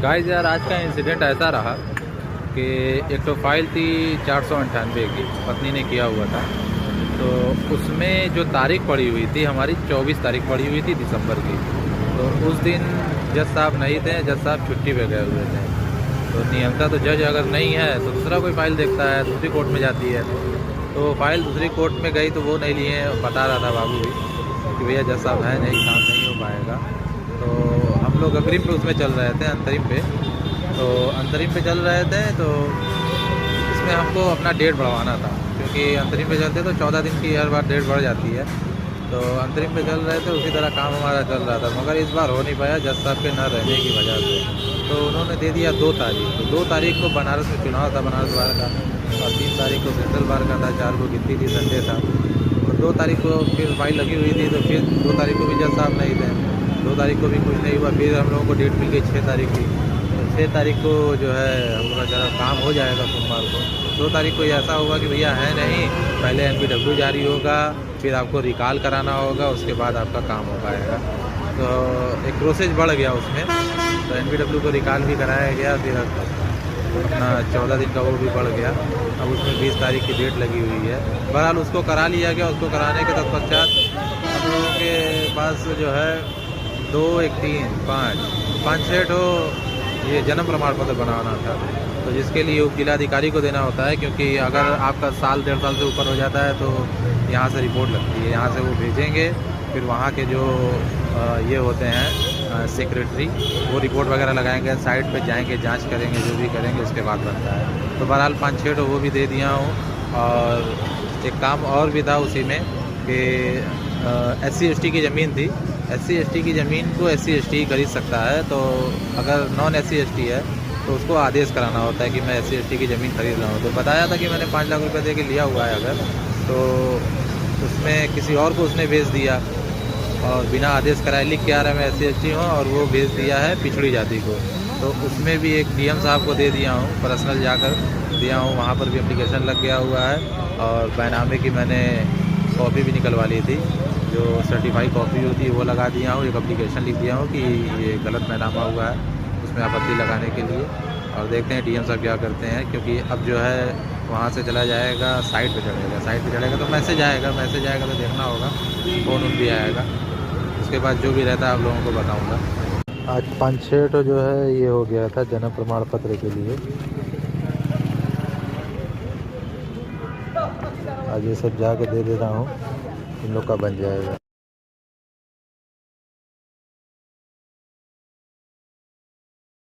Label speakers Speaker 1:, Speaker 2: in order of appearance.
Speaker 1: Guys यार, आज का इंसिडेंट ऐसा रहा कि एक तो फाइल थी 498 की, पत्नी ने किया हुआ था। तो उसमें जो तारीख पड़ी हुई थी हमारी 24 तारीख पड़ी हुई थी दिसंबर की। तो उस दिन जज साहब नहीं थे, जज साहब छुट्टी पे गए हुए थे। तो नियमता तो जज अगर नहीं है तो दूसरा कोई फाइल देखता है, दूसरी कोर्ट में जाती है। तो फाइल दूसरी कोर्ट में गई तो वो नहीं लिए, बता रहा था बाबू भी कि भैया जज साहब है नहीं, काम नहीं हो पाएगा। तो हम लोग अग्रिम पे उसमें चल रहे थे, अंतरिम पे। तो अंतरिम पे चल रहे थे तो इसमें हमको अपना डेट बढ़वाना था, क्योंकि अंतरिम पे चलते तो 14 दिन की हर बार डेट बढ़ जाती है। तो अंतरिम पे चल रहे थे, उसी तरह काम हमारा चल रहा था, मगर इस बार हो नहीं पाया जज साहब के न रहने की वजह से। तो उन्होंने दे दिया 2 तारीख। तो 2 तारीख को बनारस में चुनाव था, बनारस बार का, और 3 तारीख को सेंट्रल बार का था, 4 को गिनती थी, संडे था। और 2 तारीख को फिर फाइल लगी हुई थी, तो फिर 2 तारीख को भी जज साहब नहीं थे। 2 तारीख को भी कुछ नहीं हुआ, फिर हम लोगों को डेट मिल गई 6 तारीख की। तो 6 तारीख को जो है हम लोग ज़रा काम हो जाएगा सोमवार को। 2 तारीख को ऐसा होगा कि भैया है नहीं, पहले NPW जारी होगा, फिर आपको रिकॉल कराना होगा, उसके बाद आपका काम हो पाएगा। तो एक प्रोसेस बढ़ गया उसमें। तो NPW को रिकॉल भी कराया गया, फिर अपना 14 दिन का वो भी बढ़ गया। अब उसमें 20 तारीख की डेट लगी हुई है। बहरहाल उसको करा लिया गया। उसको कराने के तत्पश्चात हम लोगों के पास जो है 2, 1, 3, 5, 6 ठो ये जन्म प्रमाण पत्र बनाना था। तो जिसके लिए उप जिलाधिकारी को देना होता है, क्योंकि अगर आपका साल 1.5 साल से ऊपर हो जाता है तो यहाँ से रिपोर्ट लगती है, यहाँ से वो भेजेंगे। फिर वहाँ के जो ये होते हैं सेक्रेटरी, वो रिपोर्ट वगैरह लगाएंगे, साइट पे जाएंगे, जांच करेंगे, जो भी करेंगे उसके बाद बनता है। तो बहरहाल 5-6 ठो वो भी दे दिया हूँ। और एक काम और भी था उसी में कि SC/ST की ज़मीन थी। SC/ST की ज़मीन को SC/ST खरीद सकता है। तो अगर नॉन SC/ST है तो उसको आदेश कराना होता है कि मैं SC/ST की ज़मीन खरीद रहा हूँ। तो बताया था कि मैंने 5 लाख रुपये दे के लिया हुआ है अगर, तो उसमें किसी और को उसने भेज दिया, और बिना आदेश कराए लिख के आ रहा है मैं SC/ST हूँ, और वो भेज दिया है पिछड़ी जाति को। तो उसमें भी एक DM साहब को दे दिया हूँ, पर्सनल जाकर दिया हूँ, वहाँ पर भी एप्लीकेशन लग गया हुआ है। और बैनामे की मैंने कॉपी भी निकलवा ली थी, जो सर्टिफाई कॉपी होती है वो लगा दिया हूँ। एक एप्लीकेशन लिख दिया हूँ कि ये गलत बैनामा हुआ है, उसमें आपत्ति लगाने के लिए। और देखते हैं DM साहब क्या करते हैं, क्योंकि अब जो है वहाँ से चला जाएगा, साइट पे चढ़ेगा। साइट पे चढ़ेगा तो मैसेज आएगा तो देखना होगा, फ़ोन भी आएगा। उसके बाद जो भी रहता है आप लोगों को बताऊँगा। आज 5-6 तो जो है ये हो गया था जन्म प्रमाण पत्र के लिए। आज ये सब जाके दे देता हूँ, इन लोग का बन जाएगा।